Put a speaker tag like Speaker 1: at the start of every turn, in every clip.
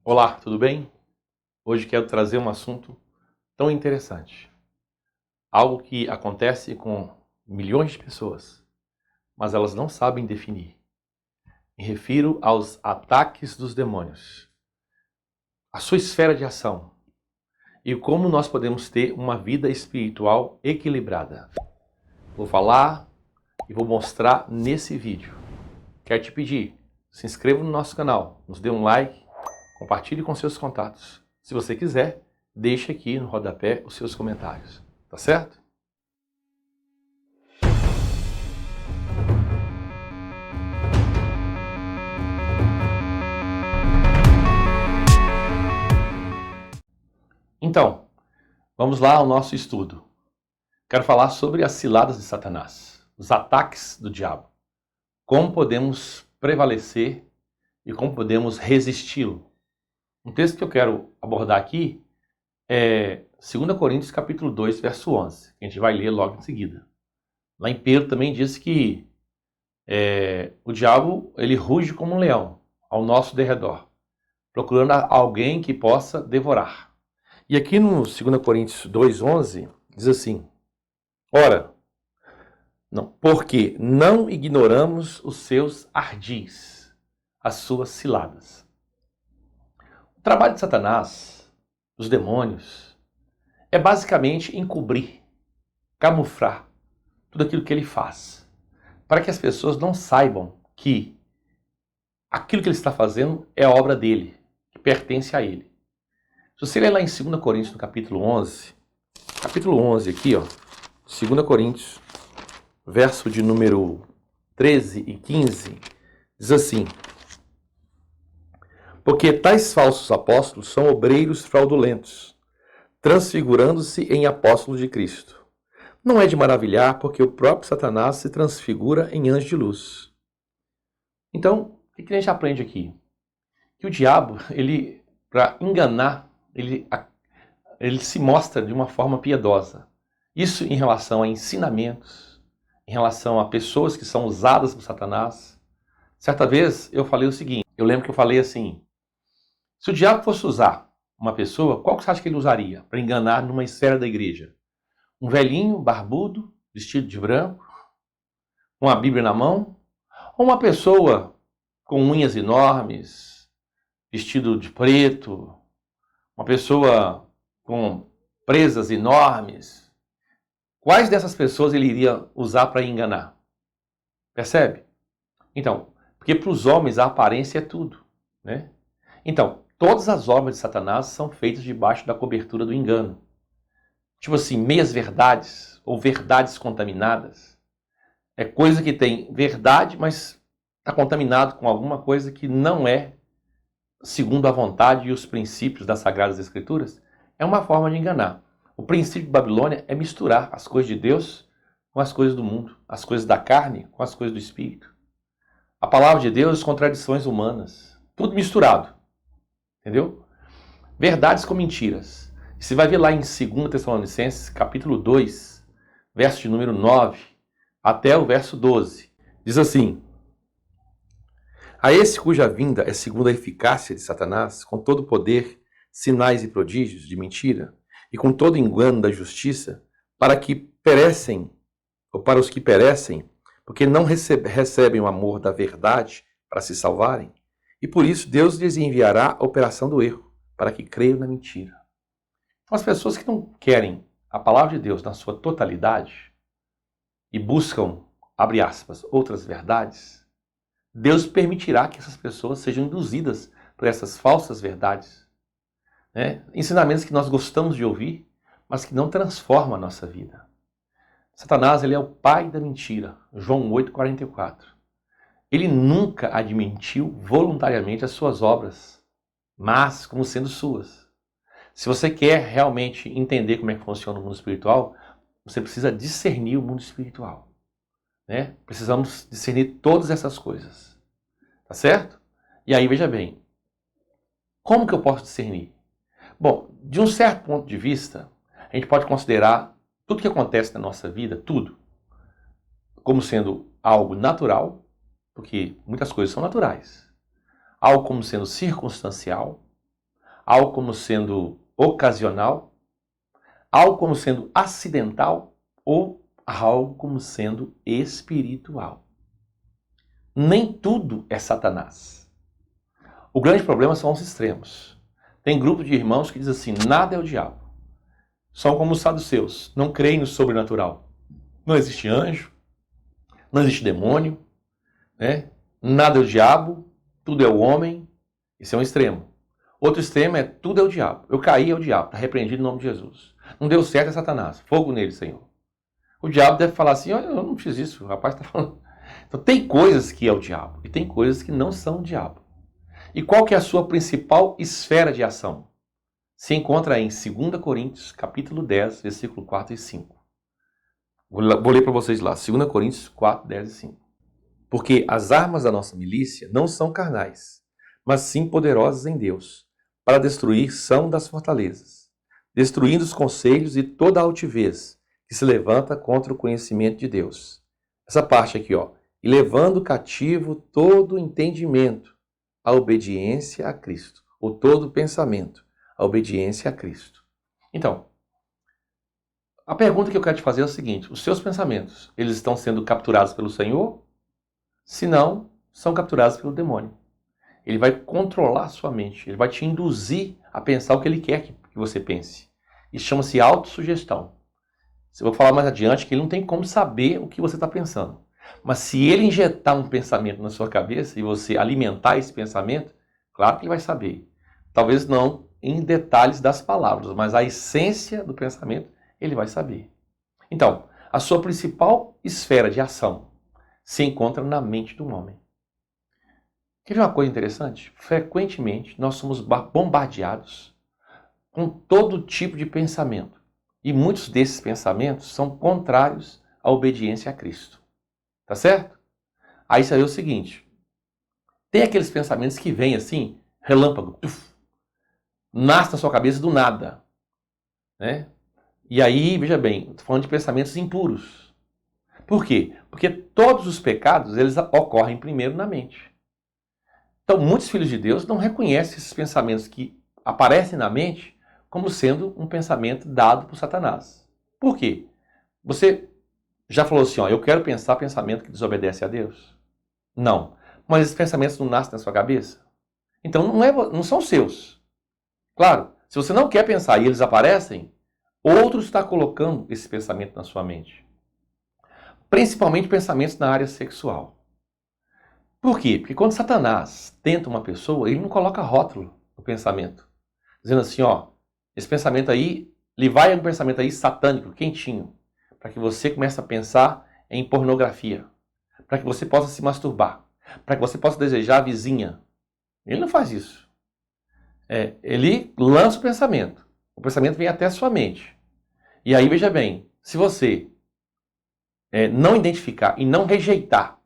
Speaker 1: Olá, tudo bem? Hoje quero trazer um assunto tão interessante. Algo que acontece com milhões de pessoas, mas elas não sabem definir. Me refiro aos ataques dos demônios, a sua esfera de ação e como nós podemos ter uma vida espiritual equilibrada. Vou falar e vou mostrar nesse vídeo. Quero te pedir, se inscreva no nosso canal, nos dê um like, compartilhe com seus contatos. Se você quiser, deixe aqui no rodapé os seus comentários. Tá certo? Então, vamos lá ao nosso estudo. Quero falar sobre as ciladas de Satanás, os ataques do diabo. Como podemos prevalecer e como podemos resisti-lo. Um texto que eu quero abordar aqui é 2 Coríntios capítulo 2, verso 11, que a gente vai ler logo em seguida. Lá em Pedro também diz que o diabo ele ruge como um leão ao nosso derredor, procurando alguém que possa devorar. E aqui no 2 Coríntios 2,11 diz assim: Ora, porque não ignoramos os seus ardis, as suas ciladas. O trabalho de Satanás, dos demônios, é basicamente encobrir, camuflar tudo aquilo que ele faz, para que as pessoas não saibam que aquilo que ele está fazendo é obra dele, que pertence a ele. Se você ler lá em 2 Coríntios, no capítulo 11 aqui, 2 Coríntios, verso de número 13 e 15, diz assim: Porque tais falsos apóstolos são obreiros fraudulentos, transfigurando-se em apóstolos de Cristo. Não é de maravilhar, porque o próprio Satanás se transfigura em anjo de luz. Então, o que a gente aprende aqui? Que o diabo, ele, para enganar, ele se mostra de uma forma piedosa. Isso em relação a ensinamentos, em relação a pessoas que são usadas por Satanás. Certa vez eu falei o seguinte, eu lembro que eu falei assim: se o diabo fosse usar uma pessoa, qual que você acha que ele usaria para enganar numa esfera da igreja? Um velhinho, barbudo, vestido de branco, com a Bíblia na mão? Ou uma pessoa com unhas enormes, vestido de preto, uma pessoa com presas enormes? Quais dessas pessoas ele iria usar para enganar? Percebe? Então, porque para os homens a aparência é tudo, né? Então, todas as obras de Satanás são feitas debaixo da cobertura do engano. Tipo assim, meias verdades ou verdades contaminadas. É coisa que tem verdade, mas está contaminado com alguma coisa que não é segundo a vontade e os princípios das Sagradas Escrituras. É uma forma de enganar. O princípio de Babilônia é misturar as coisas de Deus com as coisas do mundo, as coisas da carne com as coisas do Espírito. A palavra de Deus com tradições humanas. Tudo misturado. Entendeu? Verdades com mentiras. Você vai ver lá em 2 Tessalonicenses, capítulo 2, verso de número 9, até o verso 12. Diz assim: A esse cuja vinda é segundo a eficácia de Satanás, com todo poder, sinais e prodígios de mentira, e com todo engano da justiça, para os que perecem, porque não recebem o amor da verdade para se salvarem, e por isso Deus lhes enviará a operação do erro, para que creiam na mentira. Então, as pessoas que não querem a palavra de Deus na sua totalidade e buscam, abre aspas, outras verdades, Deus permitirá que essas pessoas sejam induzidas por essas falsas verdades, né? Ensinamentos que nós gostamos de ouvir, mas que não transformam a nossa vida. Satanás, ele é o pai da mentira, João 8,44. Ele nunca admitiu voluntariamente as suas obras, mas como sendo suas. Se você quer realmente entender como é que funciona o mundo espiritual, você precisa discernir o mundo espiritual, né? Precisamos discernir todas essas coisas, tá certo? E aí, veja bem, como que eu posso discernir? Bom, de um certo ponto de vista, a gente pode considerar tudo que acontece na nossa vida, tudo, como sendo algo natural, porque muitas coisas são naturais. Algo como sendo circunstancial algo como sendo ocasional, algo como sendo acidental ou algo como sendo espiritual. Nem tudo é Satanás. O grande problema são os extremos. Tem grupo de irmãos que diz assim, nada é o diabo. São como os saduceus, não creem no sobrenatural. Não existe anjo, não existe demônio, né? Nada é o diabo, tudo é o homem. Esse é um extremo. Outro extremo é tudo é o diabo. Eu caí, é o diabo, está repreendido em nome de Jesus. Não deu certo, é Satanás. Fogo nele, Senhor. O diabo deve falar assim, olha, eu não fiz isso, o rapaz está falando. Então tem coisas que é o diabo e tem coisas que não são o diabo. E qual que é a sua principal esfera de ação? Se encontra em 2 Coríntios, capítulo 10, versículo 4 e 5. Vou ler para vocês lá, 2 Coríntios 4, 10 e 5. Porque as armas da nossa milícia não são carnais, mas sim poderosas em Deus, para destruir são das fortalezas, destruindo os conselhos e toda a altivez que se levanta contra o conhecimento de Deus. Essa parte aqui, ó. E levando cativo todo entendimento à obediência a Cristo, ou todo pensamento à obediência a Cristo. Então, a pergunta que eu quero te fazer é o seguinte, os seus pensamentos, eles estão sendo capturados pelo Senhor? Se não, são capturados pelo demônio. Ele vai controlar a sua mente, ele vai te induzir a pensar o que ele quer que você pense. Isso chama-se autossugestão. Eu vou falar mais adiante que ele não tem como saber o que você está pensando. Mas se ele injetar um pensamento na sua cabeça e você alimentar esse pensamento, claro que ele vai saber. Talvez não em detalhes das palavras, mas a essência do pensamento ele vai saber. Então, a sua principal esfera de ação se encontra na mente do homem. Quer ver uma coisa interessante? Frequentemente nós somos bombardeados com todo tipo de pensamento. E muitos desses pensamentos são contrários à obediência a Cristo. Tá certo? Aí você vê o seguinte. Tem aqueles pensamentos que vêm assim, relâmpago, nasce na sua cabeça do nada. Né? E aí, veja bem, estou falando de pensamentos impuros. Por quê? Porque todos os pecados, eles ocorrem primeiro na mente. Então, muitos filhos de Deus não reconhecem esses pensamentos que aparecem na mente como sendo um pensamento dado por Satanás. Por quê? Você já falou assim, ó, eu quero pensar pensamento que desobedece a Deus? Não. Mas esses pensamentos não nascem na sua cabeça? Então não são seus. Claro, se você não quer pensar e eles aparecem, outro está colocando esse pensamento na sua mente. Principalmente pensamentos na área sexual. Por quê? Porque quando Satanás tenta uma pessoa, ele não coloca rótulo no pensamento. Dizendo assim, ó, esse pensamento aí, ele vai a um pensamento aí satânico, quentinho, para que você comece a pensar em pornografia, para que você possa se masturbar, para que você possa desejar a vizinha. Ele não faz isso. Ele lança o pensamento vem até a sua mente. E aí, veja bem, se você não identificar e não rejeitar,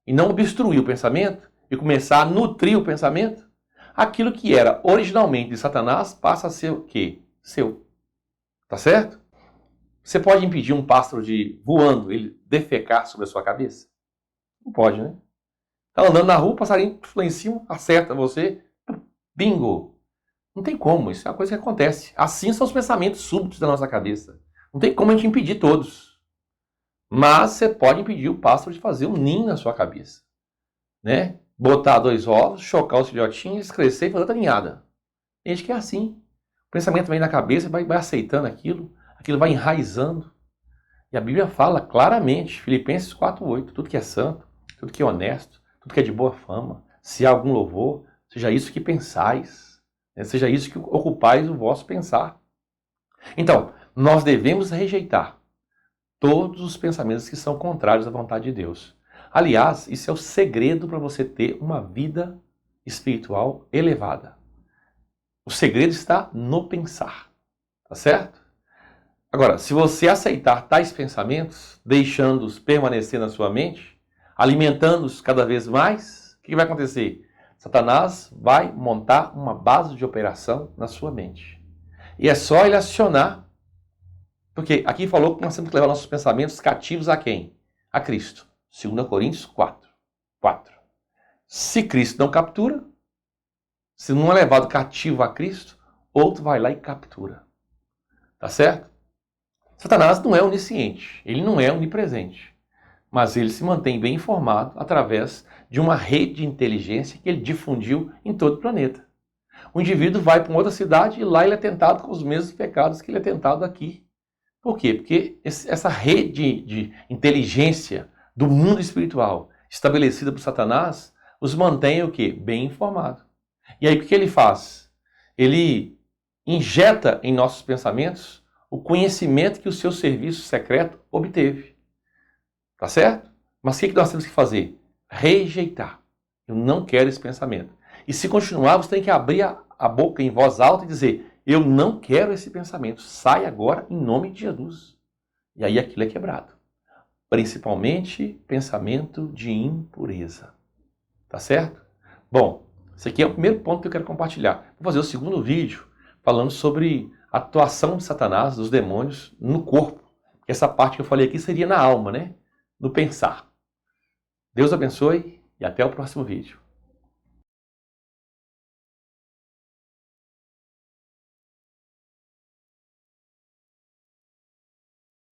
Speaker 1: e não obstruir o pensamento, e começar a nutrir o pensamento, aquilo que era originalmente de Satanás passa a ser o quê? Seu. Tá certo? Você pode impedir um pássaro de voando, ele defecar sobre a sua cabeça? Não pode, né? Tá andando na rua, o passarinho lá em cima, acerta você, bingo! Não tem como, isso é uma coisa que acontece. Assim são os pensamentos súbitos da nossa cabeça. Não tem como a gente impedir todos. Mas você pode impedir o pássaro de fazer um ninho na sua cabeça. Né? Botar 2 ovos, chocar os filhotinhos, crescer e fazer outra ninhada. Tem gente que é assim. O pensamento vem na cabeça, vai aceitando aquilo vai enraizando. E a Bíblia fala claramente, Filipenses 4:8, tudo que é santo, tudo que é honesto, tudo que é de boa fama, se há algum louvor, seja isso que pensais, né? Seja isso que ocupais o vosso pensar. Então, nós devemos rejeitar todos os pensamentos que são contrários à vontade de Deus. Aliás, isso é o segredo para você ter uma vida espiritual elevada. O segredo está no pensar, tá certo? Agora, se você aceitar tais pensamentos, deixando-os permanecer na sua mente, alimentando-os cada vez mais, o que vai acontecer? Satanás vai montar uma base de operação na sua mente. E é só ele acionar, porque aqui falou que nós temos que levar nossos pensamentos cativos a quem? A Cristo. 2 Coríntios 4. Se Cristo não captura, se não é levado cativo a Cristo, outro vai lá e captura. Tá certo? Satanás não é onisciente, ele não é onipresente, mas ele se mantém bem informado através de uma rede de inteligência que ele difundiu em todo o planeta. O indivíduo vai para uma outra cidade e lá ele é tentado com os mesmos pecados que ele é tentado aqui. Por quê? Porque essa rede de inteligência do mundo espiritual estabelecida por Satanás os mantém o quê? Bem informado. E aí o que ele faz? Ele injeta em nossos pensamentos o conhecimento que o seu serviço secreto obteve. Tá certo? Mas o que nós temos que fazer? Rejeitar. Eu não quero esse pensamento. E se continuar, você tem que abrir a boca em voz alta e dizer: eu não quero esse pensamento. Sai agora em nome de Jesus. E aí aquilo é quebrado. Principalmente pensamento de impureza. Tá certo? Bom, esse aqui é o primeiro ponto que eu quero compartilhar. Vou fazer o segundo vídeo falando sobre a atuação de Satanás, dos demônios, no corpo. Essa parte que eu falei aqui seria na alma, né? No pensar. Deus abençoe e até o próximo vídeo.